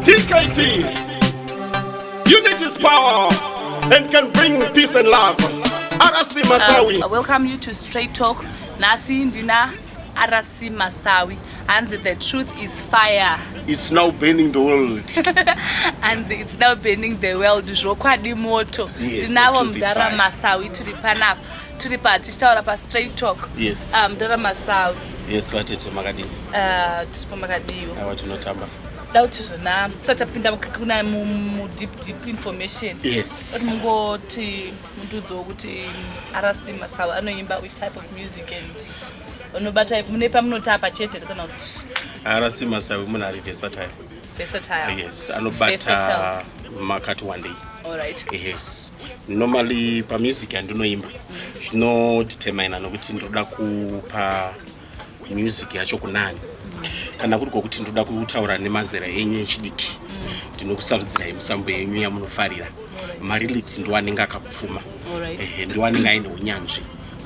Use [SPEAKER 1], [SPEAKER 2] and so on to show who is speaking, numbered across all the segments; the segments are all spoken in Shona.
[SPEAKER 1] DKT. Unity is power and can bring peace and love. Arasi Masawi.
[SPEAKER 2] I welcome you to Straight Talk. Nasi Ndina Arasi Masawi. And the truth is fire.
[SPEAKER 1] It's now burning the world.
[SPEAKER 2] And it's now burning the world. Zvokwadi moto.
[SPEAKER 1] Yes,
[SPEAKER 2] Ndinavo
[SPEAKER 1] the truth is
[SPEAKER 2] Mudara
[SPEAKER 1] fire.
[SPEAKER 2] Masawi turi panapa. Turi tichitaura pa Straight Talk.
[SPEAKER 1] Yes.
[SPEAKER 2] Mudara Masawi.
[SPEAKER 1] Yes, vatete makadini.
[SPEAKER 2] Tiri pamakadiwo.
[SPEAKER 1] Awa tinotamba.
[SPEAKER 2] Dauti zvona tisatapinda kuna mu deep information.
[SPEAKER 1] Yes.
[SPEAKER 2] Mungoti mundudzo kuti Arasi Masawi anoimba which type of music and unobata mune pamunotapa chete kana kuti
[SPEAKER 1] Arasi Masawi munhu ari versatile.
[SPEAKER 2] Versatile.
[SPEAKER 1] Yes, anobata makati one day.
[SPEAKER 2] All right.
[SPEAKER 1] Yes. Normally pa music andinoimba. Zvinodetermine nokuti ndoda kupa music yacho kunani. Kana kuri kokuti ndoda kutaura nemazera enyu echidiki. Ndinokusarudzirai musambo yenyu yamunofarira. Marylics ndoanenge akapfuma.
[SPEAKER 2] All right.
[SPEAKER 1] Ndoanenge aine unyanzvi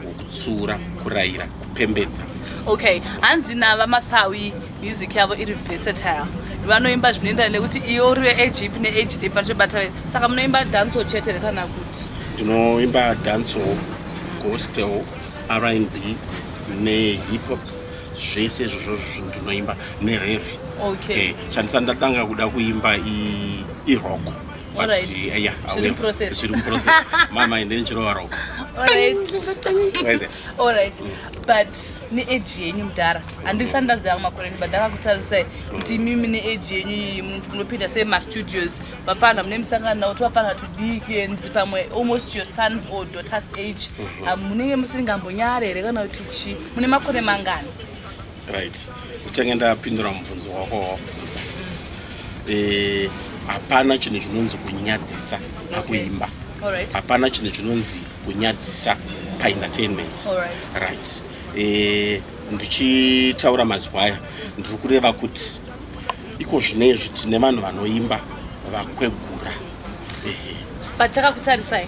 [SPEAKER 1] wokutsura, kurayira, kupembedza.
[SPEAKER 2] Okay, hanzina vaMasawi music yavo iri versatile. Vanoimba zvinoenda nekuti iyo uri age ipi ne age ipi pachibata. Saka munoimba dancehall chete kana kuti
[SPEAKER 1] Ndinoimba dancehall, gospel, R&B ne hip hop. Zvese izvozvo ndinoimba nereve.
[SPEAKER 2] Okay.
[SPEAKER 1] Chandisandadanga kuda kuimba rock.
[SPEAKER 2] Alright.
[SPEAKER 1] Zviri
[SPEAKER 2] process.
[SPEAKER 1] Mama indenjiro rock.
[SPEAKER 2] Alright. Alright. But ni age yenyu mudara. Handisandaziva makore but ndakakutarisai kuti mimi ne age yenyu munopinda sema studios. Vapana mune musangano kuti vapana tudiki and pamwe almost your sons or daughters age. Munenge musingambonyarere kana kuti chi. Mune makore mangani?
[SPEAKER 1] Right. Kutange ndapindura mubvunzo wako wawabvunza. Hapana chinhu chinonzi kunyadzisa pakuimba.
[SPEAKER 2] Alright.
[SPEAKER 1] Hapana chinhu chinonzi kunyadzisa paentertainment.
[SPEAKER 2] Alright.
[SPEAKER 1] Right. Ndichitaura mazuva aya ndiri kureva kuti iko zvinezvi tine vanhu vanoimba vakwegura.
[SPEAKER 2] But takakutarisai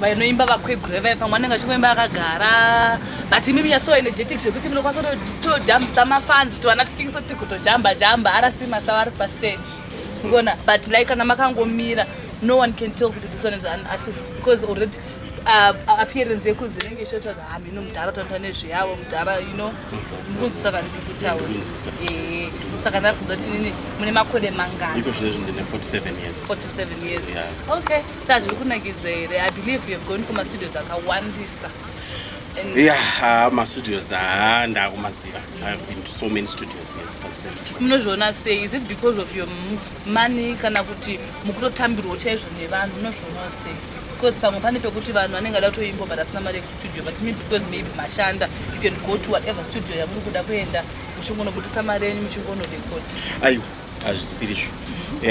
[SPEAKER 2] vanoimba vakwegura vai pamwe anenge achimboimba akagara but imimi yaso energetic zvekuti munokwanisa kutojambisa mafans tivana tikingisa kuti kutojamba Arasi Masawi ari pastage ngona but like kana makangomira no one can tell kuti this one is an artist because already appearance yekunzi inenge ishotaza mino mudhara tonoita nezveyavo mudhara mukunzisa vanhu tikutaura saka ndabvunza kuti inini mune makore mangani?
[SPEAKER 1] Iko zvinezvi ndine 47 years.
[SPEAKER 2] 47 years.
[SPEAKER 1] Yeah.
[SPEAKER 2] Okay. Saka zviri kunakidza here. I believe you have gone kuma-studios akawandisa.
[SPEAKER 1] Yeah, ma-studios ndakumaziva. I have been to so many studios, yes, that's very true.
[SPEAKER 2] Munozviona sei? Is it because of your money kana kuti mukutotambirwa chaizvo nevanhu? Munozviona sei? Because pamwe pane pekuti vanhu vanenge vada kutoimba but asina mari yekustudio but maybe because maybe mashanda you can go to whatever studio yamuri kuda kuenda muchingonobudisa mari yenyu muchingonorekodi.
[SPEAKER 1] Aiwa, hazvisiri izvo.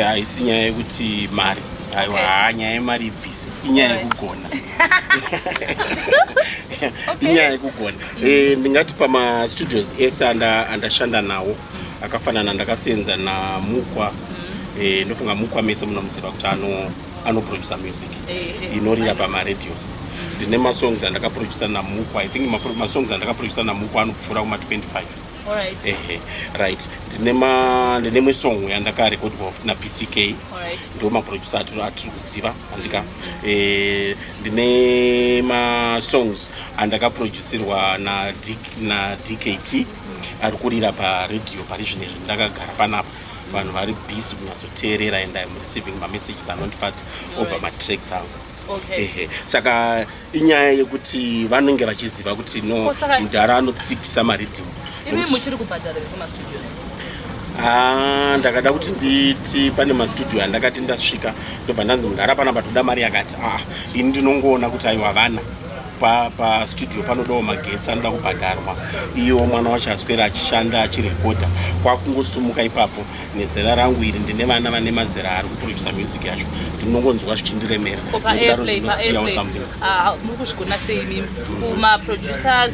[SPEAKER 1] Haisi nyaya yekuti mari. Aiwa, nyaya yemari ibvise. Inyaya yekugona. Inyaya yekugona. Ndingati pama-studios ese andashanda nawo akafanana ndakasenza naMukwa. Ndofunga Mukwa mese munomuziva kuti anoproducer music inorira pama-radios. Ndine masongs andakaproducer naMukwa. I think masongs andakaproducer naMukwa anopfuura kuma-25.
[SPEAKER 2] Alright.
[SPEAKER 1] Right. Ndine song yandakarekodwa naPTK.
[SPEAKER 2] Alright.
[SPEAKER 1] Ndo maproducer atiri kuziva andika. Ndine songs andakaproducerwa na DKT ari kurira paradio pari zvinezvi ndakagara panapa. Vanhu vari busy kunyatsoteerera and I'm receiving my messages anondifadza over my tracks angu.
[SPEAKER 2] Okay.
[SPEAKER 1] Saka inyaya yekuti vanenge vachiziva kuti no mudhara anotsikisa maridhimu.
[SPEAKER 2] Imi muchiri kubhadhara kuma-studios?
[SPEAKER 1] Ndakada kuti nditi pane mastudio andakati ndasvika ndobva ndanzi mudhara panapa toda mari yakati ini ndinongoona kuti aiwa vana pastudio panodawo magetsi anoda kubhadharwa. Iwo mwana wacho aswera achishanda achirekodha kwakungosumuka ipapo nezera rangu iri ndine vana vane mazera ari kuproducer music yacho ndinongonzwa zvichindiremera ndinosiyawo something.
[SPEAKER 2] Muri kuzvigona sei imimi kuma-producers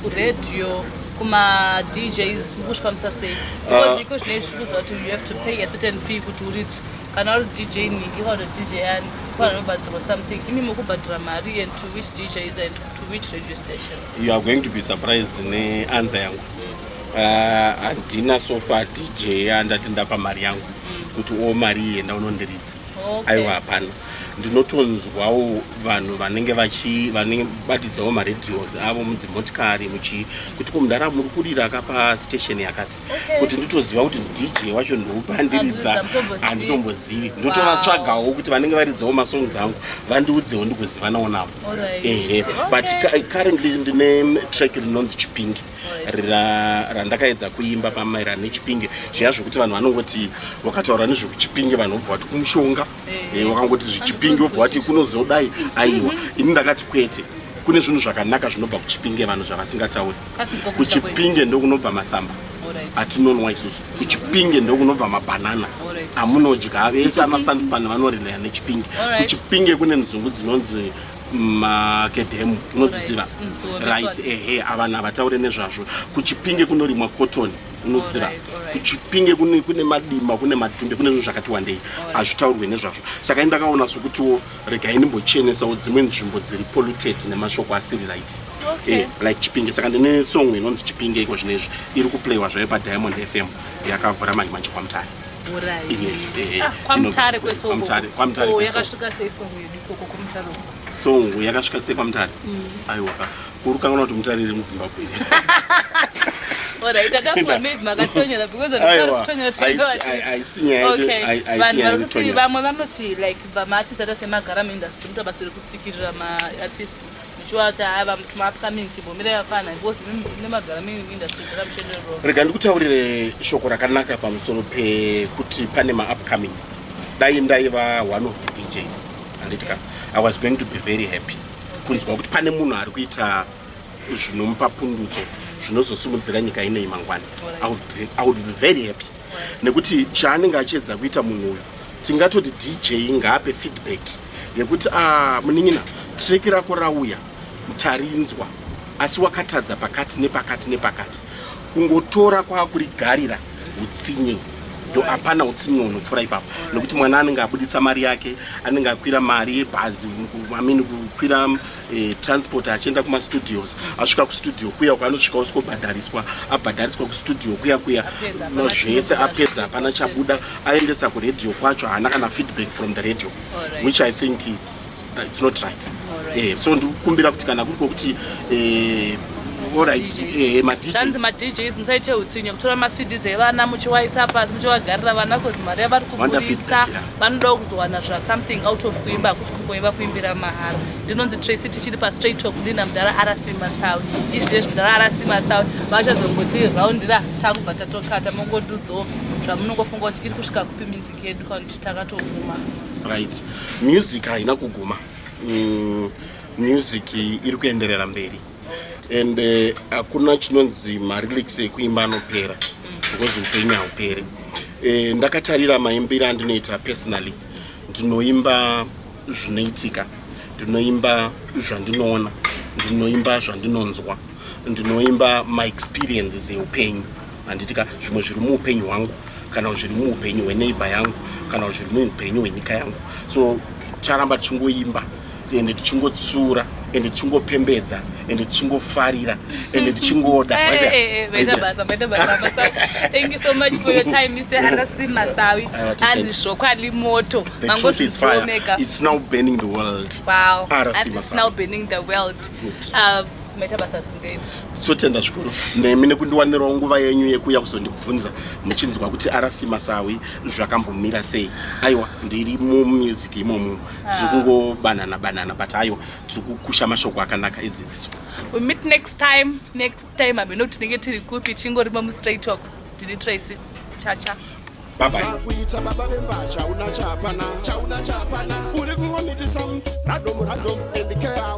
[SPEAKER 2] kuradhiyo kuma-DJs muri kuzvifambisa sei? Because iko zvinezvi zvikuziva kuti you have to pay a certain fee kuti uridzi kana uri DJ ni ikauta DJ yani kana unobhadhirwa something. Imi mukubhadhira mari and to which DJs and to which radio stations?
[SPEAKER 1] You are going to be surprised neanswer yangu. Handina so far DJ andati ndapa mari yangu. kuti mari yenda unondiridza.
[SPEAKER 2] Okay.
[SPEAKER 1] Aiwa hapana. Ndinotonzwawo vanhu vanenge batidzawo maradios avo mudzimotikari kuti kumudara muri kurira kapa station yakati kuti nditoziva kuti DJ wacho ndoupandiridza handitombozivi ndotovatsvagawo kuti vanenge varidzawo masongs angu vandiudzewo ndigozivanawo navo. But currently ndine track rinonzi Chipinge randakaedza kuimba pamaererano nechipinge zviya zvokuti vanhu vanongoti wakataura nezvekuchipinge vanhu vobva vati kumushonga wakangoti zvichipinge vobva vati kunozodai aiwa ini ndakati kwete kune zvinhu zvakanaka zvinobva kuchipinge vanhu zvavasingatauri. Kuchipinge ndokunobva masamba atinonwa isusu. Kuchipinge ndokunobva mabhanana amunodya vese amasanspan vanorinaya nechipinge. Kuchipinge kune nzungu dzinonzi makedhemu unodziziva right avanhu havataure nezvazvo. Kuchipinge kunorimwa cotton unoziva. Kuchipinge kune madima kune matumbe kune zvinhu zvakati wandei hazvitaurwe nezvazvo. Saka ndakaona sokuti regai ndimbochenesawo dzimwe nzvimbo dziri polluted nemashoko asiri right like Chipinge. Saka ndine song inonzi Chipinge iko zvinezvi iri kuplaywa zvayo paDiamond FM yakavhura manje manje kwaMutare. Yes.
[SPEAKER 2] kwaMutare kwesongo.
[SPEAKER 1] kwaMutare
[SPEAKER 2] yakasvika sei songo yedu ikoko kwaMutare?
[SPEAKER 1] Songo yakasvika sei kwaMutare? Aiwa kuri kanganwa kuti Mutare iri muZimbabwe.
[SPEAKER 2] Alright, that's what made makatonyera because vanhu vamwe vanoti like vamaartist ata semagara muindustry muta basa rekutsikirira maartist muchiwati ava muti maupcoming chimbomira yafana because nemagara muindustry dzakamuchenderero.
[SPEAKER 1] Rega ndikutaurire shoko rakanaka pamusoro pekuti pane maupcoming. Dai ndaiva one of the DJs handitika I was going to be very happy kunzwa kuti pane munhu ari kuita zvinomupa pundutso zvinozosimudzira nyika inei mangwana. I would be very happy nekuti chaanenge achiedza kuita munhu uyu tingatoti DJ ngaape feedback yekuti munin'ina track rako rauya mutarinzwa asi wakatadza pakati nepakati nepakati kungotora kwakurigarira utsinye ndo hapana utsinye unopfuura ipapo nekuti mwana anenge abuditsa mari yake anenge akwira mari yebhazi kukwira transport achienda kumastudios asvika kustudio kuya kwaanosvika usikobhadhariswa abhadhariswa kustudio kuya zvese apedza hapana chabuda aendesa kuredio kwacho haana kana feedback from the radio which I think it's not right. So ndikukumbira kuti kana kuri kokuti
[SPEAKER 2] zvanzi maDJs musaite utsinye kutora maCDs evana muchiwaisa pasi muchivagarira vana kozi mari yavari kuburitsa vanoda kuzowana something out of kuimba hakusi kungoimba kuimbira mahara. Ndinonzi Tracy tichiri paStraight Talk ndina mudhara RC Masawi izvezvi mudhara RC Masawi vachazongoti raundira takubva tatokata mongodudzawo zvamunongofunga kuti iri kusvika kupi music yedu kuti takatoguma.
[SPEAKER 1] Right, music haina kuguma. Music iri kuenderera mberi and hakuna chinonzi marylics ekuimba anopera because upenyu hauperi. Ndakatarira maimbiro andinoita personally ndinoimba zvinoitika, ndinoimba zvandinoona, ndinoimba zvandinonzwa, ndinoimba my experiences eupenyu handitika zvimwe zviri muupenyu hwangu kana zviri muupenyu hweneighbor yangu kana zviri muupenyu hwenyika yangu. So charamba tichingoimba ende tichingotsura ende tichingopembedza ende tichingofarira ende tichingoda.
[SPEAKER 2] Thank you so much for your time, Mr. RC Masawi. And Shokali Moto.
[SPEAKER 1] The truth is fire. It's now burning the world.
[SPEAKER 2] Wow.
[SPEAKER 1] RC
[SPEAKER 2] and it's
[SPEAKER 1] Masawi.
[SPEAKER 2] now burning the world.
[SPEAKER 1] Sotenda zvikuru nemi nekundiwanirawo nguva yenyu yekuya kuzondibvunza muchinzwa kuti RC Masawi zvakambomira sei. Aiwa ndiri music imomo tiri kungobanana but aiwa tiri kukusha mashoko akanaka edzidziso.
[SPEAKER 2] We meet next time abeno tinenge tiri kupi chingorima muStraight Talk. Ndini Tracy. Chacha.
[SPEAKER 1] Bye bye.
[SPEAKER 3] Kuita baba vemba chauna chapana uri kungomitisa random endikea